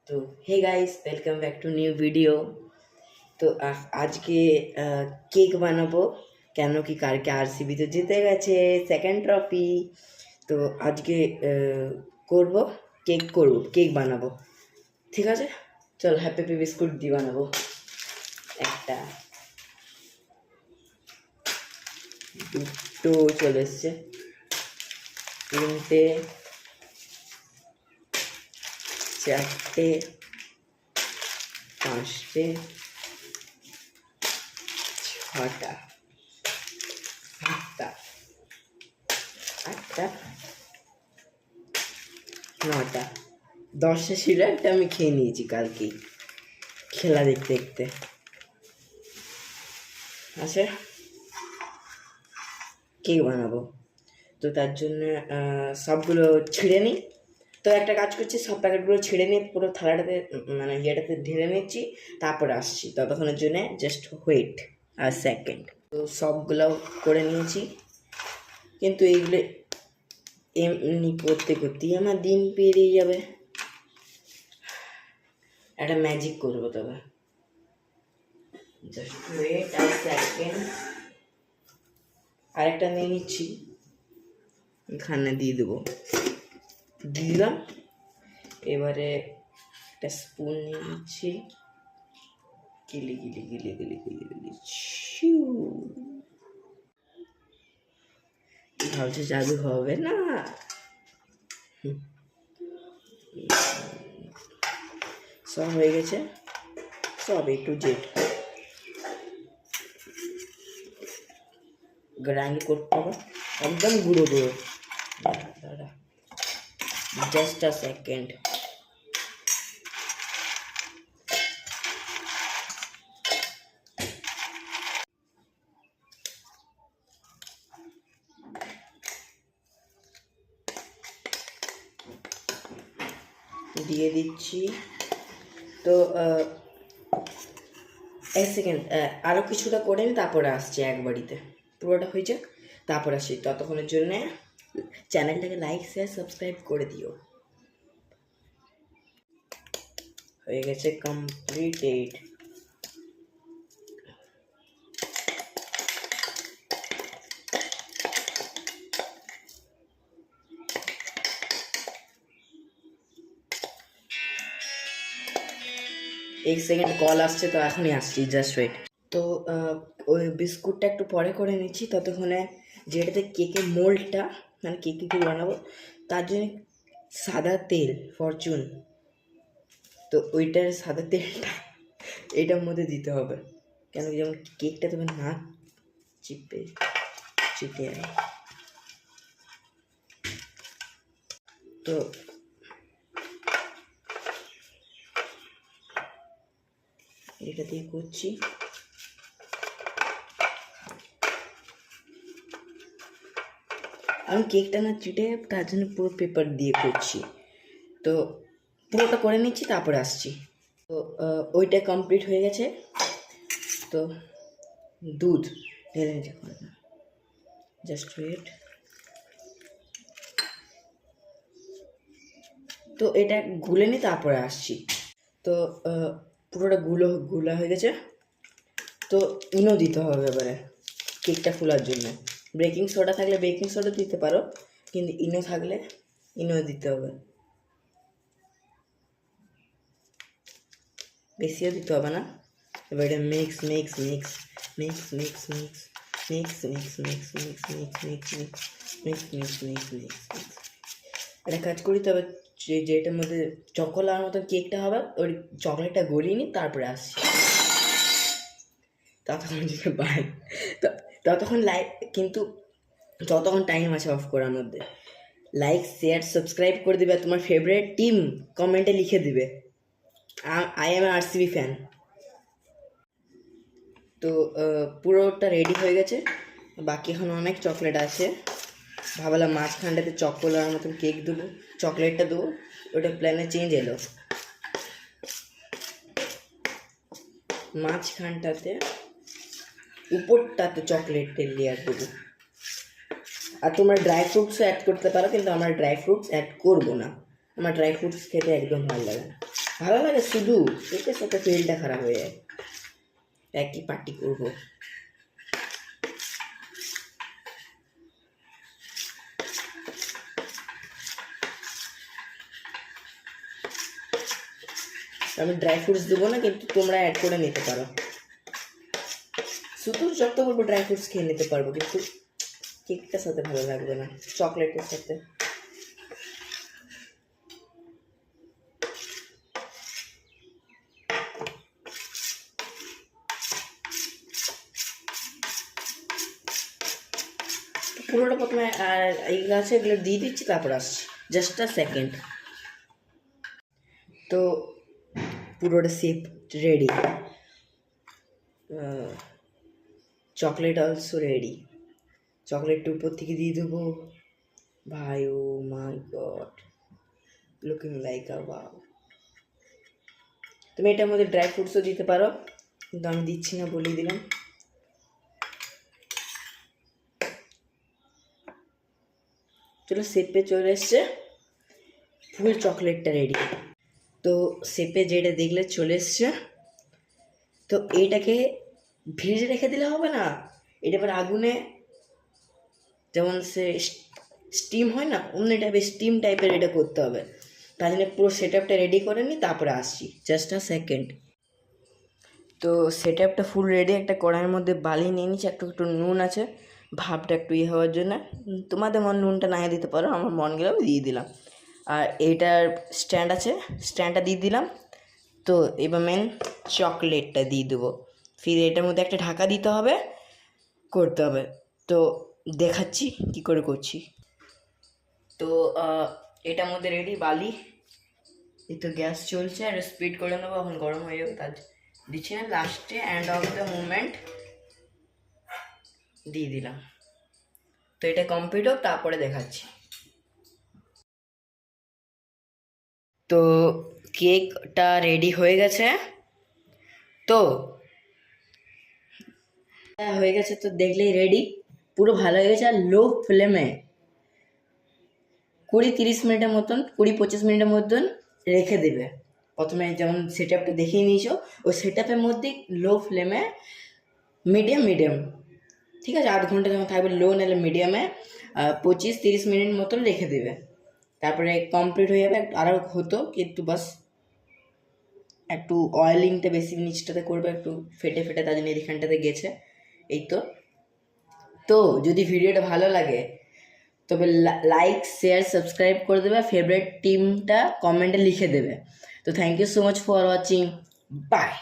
তো hey guys, welcome back to new video. তো আজকে কেক বানাবো, কেন কি কালকে আরসিবি তো জিতে গেছে সেকেন্ড ট্রফি। তো আজকে করব কেক বানাবো। ঠিক আছে, চল হ্যাপি হ্যাপি বিস্কুট দিয়ে বানাবো। একটা, দুটো চলে এসছে, তিনটে, চারটে, পাঁচটে, ছটা, সাতটা, আটটা, নটা, 10টা ছিল, একটা আমি খেয়ে নিয়েছি কালকেই খেলা দেখতে দেখতে। আচ্ছা, কেক বানাবো তো তার জন্য সবগুলো ছিঁড়ে নিই। তো একটা কাজ করছি, সব প্যাকেটগুলো ছিঁড়ে নিয়ে পুরো থালাটাতে মানে ইয়েটাতে ঢেলে নিচ্ছি, তারপরে আসছি। ততক্ষণের জন্যে জাস্ট ওয়েট আর সেকেন্ড। তো সবগুলো করে নিয়েছি, কিন্তু এইগুলো এমনি করতে করতেই আমার দিন পেরিয়ে যাবে। একটা ম্যাজিক করবো, তবে জাস্ট ওয়েট আর সেকেন্ড। আরেকটা নিয়ে নিচ্ছি, এখানে দিয়ে দেবো, দিলাম। এবারে একটা স্পুন নিয়ে নিচ্ছি, গিলি গিলি গিলি গিলি গিলি গিলি ভাবছে জাদু হবে না। সব হয়ে গেছে, সব একটু জেড গ্রাইন্ড করতে হবে, একদম গুঁড়ো গুঁড়ো। দাঁড়া, জাস্ট আ সেকেন্ড। দিয়ে দিচ্ছি। তো এক সেকেন্ড, আরও কিছুটা করে নিই, তারপরে আসছি একবারিতে। পুরোটা হয়ে যাক, তারপর আসি। ততক্ষণের জন্যে চ্যানেলটাকে লাইক শেয়ার সাবস্ক্রাইব করে দিও। হয়ে গেছে কমপ্লিটেড। এক সেকেন্ড, কল আসছে, তো এখনই আসছি, জাস্ট ওয়েট। তো ওই বিস্কুটটা একটু পরে করে নিচ্ছি। ততক্ষণে যেটাতে কেকের মোল্ডটা, মানে কেক কী বানাবো তার জন্য সাদা তেল ফরচুন, তো ওইটার সাদা তেলটা এটার মধ্যে দিতে হবে, কেন কি যেমন কেকটা তবে না চিপে যায়। তো এটা দিয়ে করছি। আমি কেকটা না চিটে, তার জন্য পুরো পেপার দিয়ে করছি। তো পুরোটা করে নিচ্ছি, তারপরে আসছি। তো ওইটা কমপ্লিট হয়ে গেছে। তো দুধ ঢেলে নিচ্ছি, জাস্ট ওয়েট। তো এটা গুলে নিই, তারপরে আসছি। তো পুরোটা গুলা হয়ে গেছে। তো ইনো দিতে হবে এবারে কেকটা ফোলার জন্য। বেকিং সোডা থাকলে বেকিং সোডা দিতে পারো, কিন্তু ইনো থাকলে ইনো দিতে হবে। বেশিও দিতে হবে না। এবার এটা mix mix mix mix mix mix mix mix mix mix mix mix mix mix mix mix mix একটা কাজ করি, তবে যেটার মধ্যে চকোলার মতো কেকটা হবে, ওই চকলেটটা গলিয়ে নিই, তারপরে আসছি। ততক্ষণ যদি পাই ততক্ষণ লাইক, কিন্তু যতক্ষণ টাইম আছে অফ করার মধ্যে লাইক শেয়ার সাবস্ক্রাইব করে দেবে। তোমার ফেভারিট টিম কমেন্টে লিখে দিবে, আই এম আরসিবি ফ্যান। তো পুরোটা রেডি হয়ে গেছে, বাকি এখন অনেক চকলেট আছে। ভাবলাম মাঝখানটাতে চকোলার মতন কেক দেবো, চকলেটটা দেবো, ওটা প্ল্যানে চেঞ্জ এলো। মাঝখানটাতে উপরটাতে চকলেটের লেয়ার দেবো। আর তোমরা ড্রাই ফ্রুটসও অ্যাড করতে পারো, কিন্তু আমরা ড্রাই ফ্রুটস অ্যাড করবো না, আমার ড্রাই ফ্রুটস খেতে একদম ভালো লাগে না। ভালো লাগে শুধু কেকের সাথে ফিলটা খারাপ হয়ে যায়। একই পার্টি করবো। আমি ড্রাই ফ্রুটস দেবো না, কিন্তু তোমরা অ্যাড করে নিতে পারো। শুধু যত বলবো ড্রাই ফ্রুটস খেয়ে নিতে পারবো, কিন্তু কেকটার সাথে ভালো লাগবে না, চকলেটের সাথে। পুরোটা প্রথমে এইগুলো আছে, এগুলো দিয়ে দিচ্ছি, তারপর আসছি। Just a second. তো পুরোটা shape ready, chocolate also ready. চকলেটটা উপর থেকে দিয়ে দেবো। ভাই oh my god, looking like a wow. তুমি এটার মধ্যে ড্রাই ফ্রুটসও দিতে পারো, কিন্তু আমি দিচ্ছি না, বলে দিলাম। চলো, শেপে চলে এসছে, ফুল চকলেটটা রেডি। তো শেপে যেটা দেখলে চলে এসছে। তো এইটাকে ভেজে রেখে দিলে হবে না, এটা এবার আগুনে যেমন সে স্টিম হয় না, অন্য টাইপের স্টিম টাইপের এটা করতে হবে। তার জন্য পুরো সেট আপটা রেডি করে নিই, তারপরে আসছি। Just a second. তো সেট আপটা ফুল রেডি। একটা কড়াইয়ের মধ্যে বালি নিয়ে নিচ্ছি, একটু একটু নুন আছে, ভাবটা একটু ইয়ে হওয়ার জন্য। তোমাদের মন নুনটা না দিতে পারো, আমার মন গেলে আমি দিয়ে দিলাম। আর এইটার স্ট্যান্ড আছে, স্ট্যান্ডটা দিয়ে দিলাম। তো এবার মেন চকলেটটা দিয়ে দেবো। ফির এটার মধ্যে একটা ঢাকা দিতে হবে, করতে হবে। তো দেখাচ্ছি কি করে করছি। তো এটার মধ্যে রেডি বালি। এই তো গ্যাস চলছে, আর স্পিড করে নেবো, এখন গরম হয়ে যাবে, তার দিচ্ছি না। লাস্টে এন্ড অফ দ্য মুভমেন্ট দিয়ে দিলাম। তো এটা কমপ্লিট হোক, তারপরে দেখাচ্ছি। তো কেকটা রেডি হয়ে গেছে। তো হয়ে গেছে, তো দেখলেই রেডি, পুরো ভালো হয়ে গেছে। আর লো ফ্লেমে 20-30 মিনিটের মতন, 20-25 মিনিটের মতন রেখে দেবে। প্রথমে যেমন সেট আপটা দেখিয়ে নিয়েছো, ওই সেট আপের মধ্যে লো ফ্লেমে মিডিয়াম, ঠিক আছে, 8 ঘন্টা যেমন থাকবে, লো নাহলে মিডিয়ামে 25-30 মিনিট মতন রেখে দেবে। তারপরে কমপ্লিট হয়ে যাবে। আরও হতো, কিন্তু বাস একটু অয়েলিংটা বেশি নিচটাতে করবে, একটু ফেটে ফেটে, তার জন্য এখানটাতে গেছে। এই তো। তো যদি ভিডিওটা ভালো লাগে তবে লাইক, শেয়ার, সাবস্ক্রাইব করে দেবে। ফেভারিট টিমটা কমেন্টে লিখে দেবে। তো thank you so much for watching. By.